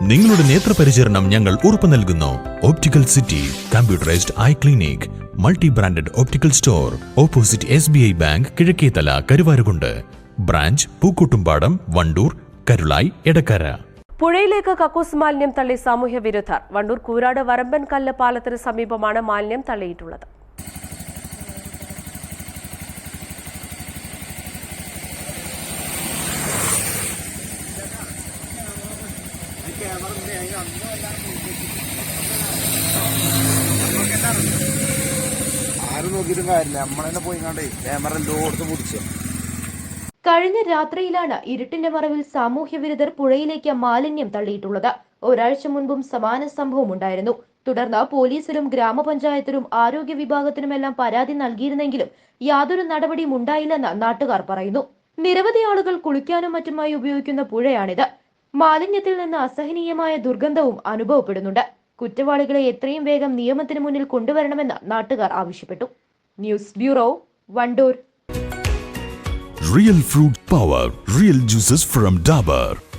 നിങ്ങളുടെ നേത്രപരിചരണം ഞങ്ങൾ ഉറപ്പു നൽകുന്നു. Optical city computerised eye clinic, multi branded optical store, opposite SBI bank, Kizhakkethala, Karuvarakundu. Branch Pookkottumpadam, Wandoor, Karulai, Edakkara. പുഴയിലേക്ക് കക്കൂസ് മാലിന്യം തള്ളി സാമൂഹ്യ വിരുദ്ധർ. വണ്ടൂർ കൂരാട് വരമ്പൻ കല്ല് പാലത്തിന് സമീപമാണ് മാലിന്യം തള്ളിയിട്ടുള്ളത്. കഴിഞ്ഞ രാത്രിയിലാണ് ഇരുട്ടിന്റെ മറവിൽ സാമൂഹ്യ വിരുദ്ധർ പുഴയിലേക്ക് മാലിന്യം തള്ളിയിട്ടുള്ളത്. ഒരാഴ്ച മുൻപും സമാന സംഭവം ഉണ്ടായിരുന്നു. തുടർന്ന് പോലീസിലും ഗ്രാമപഞ്ചായത്തിലും ആരോഗ്യ വിഭാഗത്തിനുമെല്ലാം പരാതി നൽകിയിരുന്നെങ്കിലും യാതൊരു നടപടിയും ഉണ്ടായില്ലെന്ന് നാട്ടുകാർ പറയുന്നു. നിരവധി ആളുകൾ കുളിക്കാനും മറ്റുമായി ഉപയോഗിക്കുന്ന പുഴയാണിത്. മാലിന്യത്തിൽ നിന്ന് അസഹനീയമായ ദുർഗന്ധവും അനുഭവപ്പെടുന്നുണ്ട്. കുറ്റവാളികളെ എത്രയും വേഗം നിയമത്തിന് മുന്നിൽ കൊണ്ടുവരണമെന്ന് നാട്ടുകാർ ആവശ്യപ്പെട്ടു. News bureau, Wandoor. Real fruit power, real juices from Dabur.